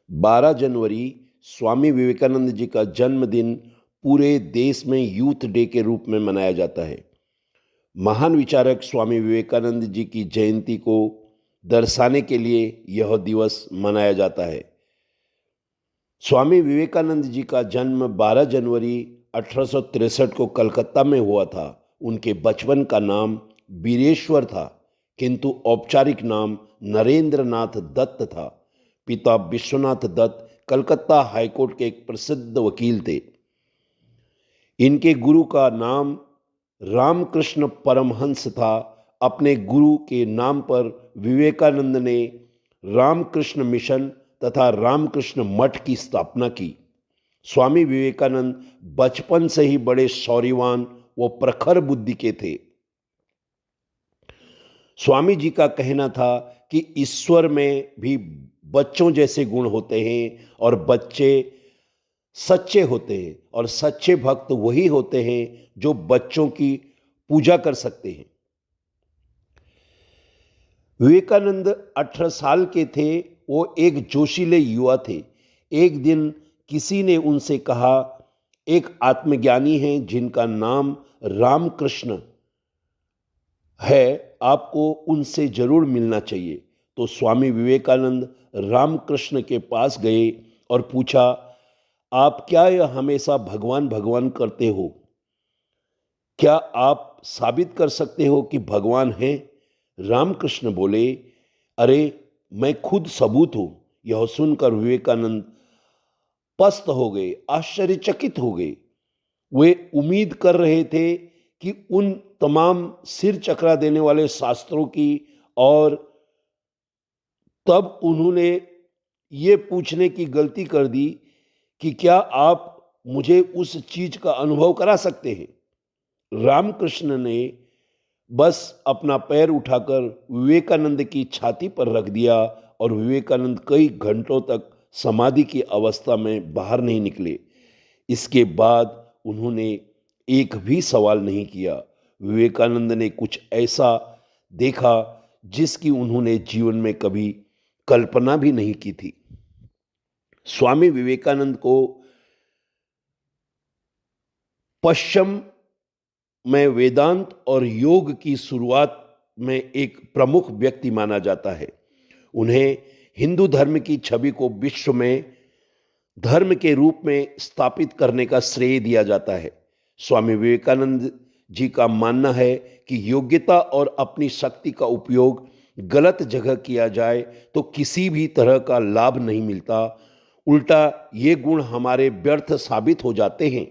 12 जनवरी स्वामी विवेकानंद जी का जन्मदिन पूरे देश में यूथ डे के रूप में मनाया जाता है। महान विचारक स्वामी विवेकानंद जी की जयंती को दर्शाने के लिए यह दिवस मनाया जाता है। स्वामी विवेकानंद जी का जन्म 12 जनवरी 1863 को कलकत्ता में हुआ था। उनके बचपन का नाम बीरेश्वर था, किंतु औपचारिक नाम नरेंद्र नाथ दत्त था। पिता विश्वनाथ दत्त कलकत्ता हाईकोर्ट के एक प्रसिद्ध वकील थे। इनके गुरु का नाम रामकृष्ण परमहंस था। अपने गुरु के नाम पर विवेकानंद ने रामकृष्ण मिशन तथा रामकृष्ण मठ की स्थापना की। स्वामी विवेकानंद बचपन से ही बड़े शौर्यवान व प्रखर बुद्धि के थे। स्वामी जी का कहना था कि ईश्वर में भी बच्चों जैसे गुण होते हैं और बच्चे सच्चे होते हैं और सच्चे भक्त वही होते हैं जो बच्चों की पूजा कर सकते हैं। विवेकानंद 18 साल के थे। वो एक जोशीले युवा थे। एक दिन किसी ने उनसे कहा, एक आत्मज्ञानी हैं जिनका नाम रामकृष्ण है, आपको उनसे जरूर मिलना चाहिए। तो स्वामी विवेकानंद रामकृष्ण के पास गए और पूछा, आप क्या यह हमेशा भगवान भगवान करते हो? क्या आप साबित कर सकते हो कि भगवान हैं? रामकृष्ण बोले, अरे मैं खुद सबूत हूं। यह सुनकर विवेकानंद पस्त हो गए, आश्चर्यचकित हो गए। वे उम्मीद कर रहे थे कि उन तमाम सिर चकरा देने वाले शास्त्रों की, और तब उन्होंने ये पूछने की गलती कर दी कि क्या आप मुझे उस चीज का अनुभव करा सकते हैं? रामकृष्ण ने बस अपना पैर उठाकर विवेकानंद की छाती पर रख दिया और विवेकानंद कई घंटों तक समाधि की अवस्था में बाहर नहीं निकले। इसके बाद उन्होंने एक भी सवाल नहीं किया। विवेकानंद ने कुछ ऐसा देखा जिसकी उन्होंने जीवन में कभी कल्पना भी नहीं की थी। स्वामी विवेकानंद को पश्चिम में वेदांत और योग की शुरुआत में एक प्रमुख व्यक्ति माना जाता है। उन्हें हिंदू धर्म की छवि को विश्व में धर्म के रूप में स्थापित करने का श्रेय दिया जाता है। स्वामी विवेकानंद जी का मानना है कि योग्यता और अपनी शक्ति का उपयोग गलत जगह किया जाए तो किसी भी तरह का लाभ नहीं मिलता, उल्टा ये गुण हमारे व्यर्थ साबित हो जाते हैं।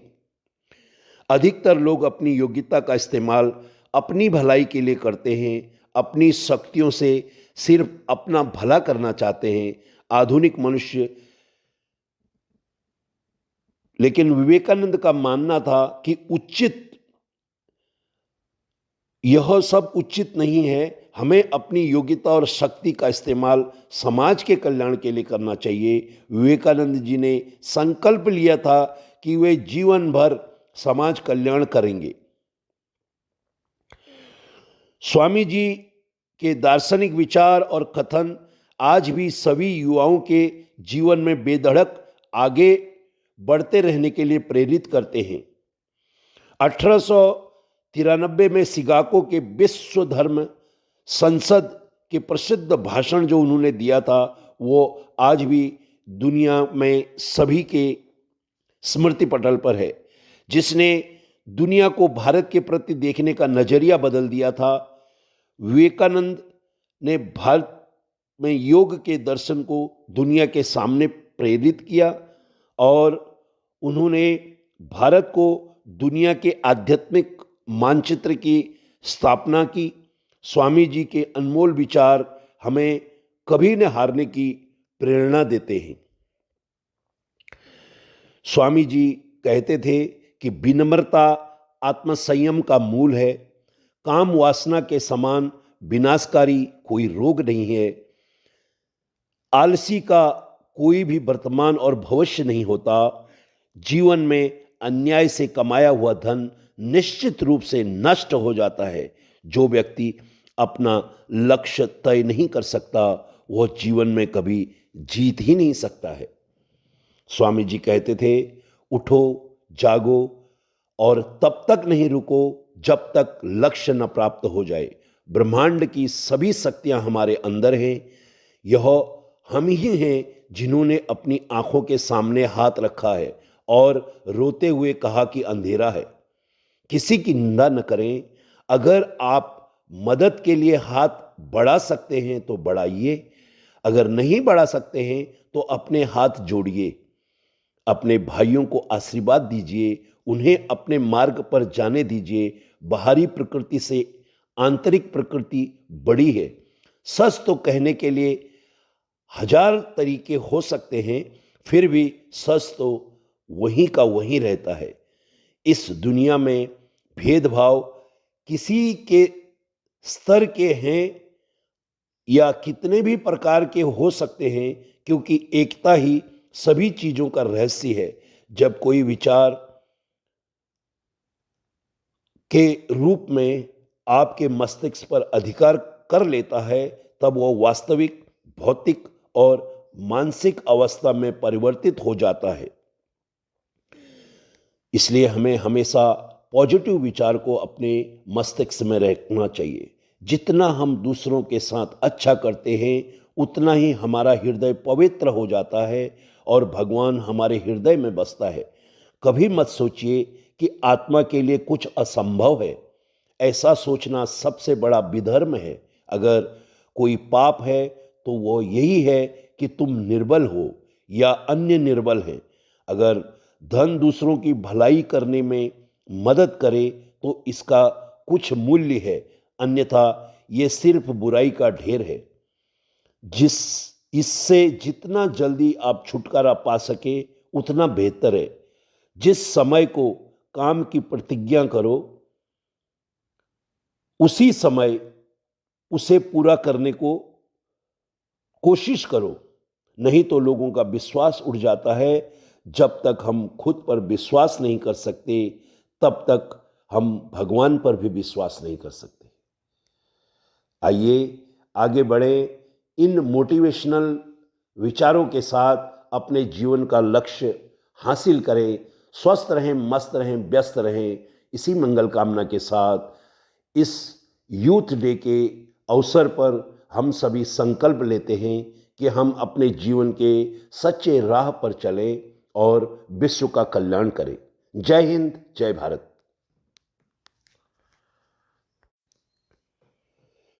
अधिकतर लोग अपनी योग्यता का इस्तेमाल अपनी भलाई के लिए करते हैं, अपनी शक्तियों से सिर्फ अपना भला करना चाहते हैं। आधुनिक मनुष्य, लेकिन विवेकानंद का मानना था कि यह सब उचित नहीं है। हमें अपनी योग्यता और शक्ति का इस्तेमाल समाज के कल्याण के लिए करना चाहिए। विवेकानंद जी ने संकल्प लिया था कि वे जीवन भर समाज कल्याण करेंगे। स्वामी जी के दार्शनिक विचार और कथन आज भी सभी युवाओं के जीवन में बेधड़क आगे बढ़ते रहने के लिए प्रेरित करते हैं। 1893 में शिकागो के विश्व धर्म संसद के प्रसिद्ध भाषण जो उन्होंने दिया था, वो आज भी दुनिया में सभी के स्मृति पटल पर है, जिसने दुनिया को भारत के प्रति देखने का नजरिया बदल दिया था। विवेकानंद ने भारत में योग के दर्शन को दुनिया के सामने प्रेरित किया और उन्होंने भारत को दुनिया के आध्यात्मिक मानचित्र की स्थापना की। स्वामी जी के अनमोल विचार हमें कभी न हारने की प्रेरणा देते हैं। स्वामी जी कहते थे कि विनम्रता आत्मसंयम का मूल है। काम वासना के समान विनाशकारी कोई रोग नहीं है। आलसी का कोई भी वर्तमान और भविष्य नहीं होता। जीवन में अन्याय से कमाया हुआ धन निश्चित रूप से नष्ट हो जाता है। जो व्यक्ति अपना लक्ष्य तय नहीं कर सकता, वह जीवन में कभी जीत ही नहीं सकता है। स्वामी जी कहते थे, उठो, जागो और तब तक नहीं रुको जब तक लक्ष्य न प्राप्त हो जाए। ब्रह्मांड की सभी शक्तियां हमारे अंदर हैं। यह हम ही हैं जिन्होंने अपनी आंखों के सामने हाथ रखा है और रोते हुए कहा कि अंधेरा है। किसी की निंदा न करें। अगर आप मदद के लिए हाथ बढ़ा सकते हैं तो बढ़ाइए, अगर नहीं बढ़ा सकते हैं तो अपने हाथ जोड़िए। अपने भाइयों को आशीर्वाद दीजिए, उन्हें अपने मार्ग पर जाने दीजिए। बाहरी प्रकृति से आंतरिक प्रकृति बड़ी है। सच तो कहने के लिए हजार तरीके हो सकते हैं, फिर भी सच तो वहीं का वहीं रहता है। इस दुनिया में भेदभाव किसी के स्तर के हैं या कितने भी प्रकार के हो सकते हैं, क्योंकि एकता ही सभी चीजों का रहस्य है। जब कोई विचार के रूप में आपके मस्तिष्क पर अधिकार कर लेता है, तब वह वास्तविक भौतिक और मानसिक अवस्था में परिवर्तित हो जाता है। इसलिए हमें हमेशा पॉजिटिव विचार को अपने मस्तिष्क में रखना चाहिए। जितना हम दूसरों के साथ अच्छा करते हैं, उतना ही हमारा हृदय पवित्र हो जाता है और भगवान हमारे हृदय में बसता है। कभी मत सोचिए कि आत्मा के लिए कुछ असंभव है। ऐसा सोचना सबसे बड़ा विधर्म है। अगर कोई पाप है तो वो यही है कि तुम निर्बल हो या अन्य निर्बल हैं। अगर धन दूसरों की भलाई करने में मदद करे तो इसका कुछ मूल्य है, अन्यथा ये सिर्फ बुराई का ढेर है। जिस इससे जितना जल्दी आप छुटकारा पा सके उतना बेहतर है। जिस समय को काम की प्रतिज्ञा करो, उसी समय उसे पूरा करने को कोशिश करो, नहीं तो लोगों का विश्वास उड़ जाता है। जब तक हम खुद पर विश्वास नहीं कर सकते, तब तक हम भगवान पर भी विश्वास नहीं कर सकते। आइए आगे बढ़े, इन मोटिवेशनल विचारों के साथ अपने जीवन का लक्ष्य हासिल करें। स्वस्थ रहें, मस्त रहें, व्यस्त रहें। इसी मंगल कामना के साथ इस यूथ डे के अवसर पर हम सभी संकल्प लेते हैं कि हम अपने जीवन के सच्चे राह पर चलें और विश्व का कल्याण करें। जय हिंद, जय भारत।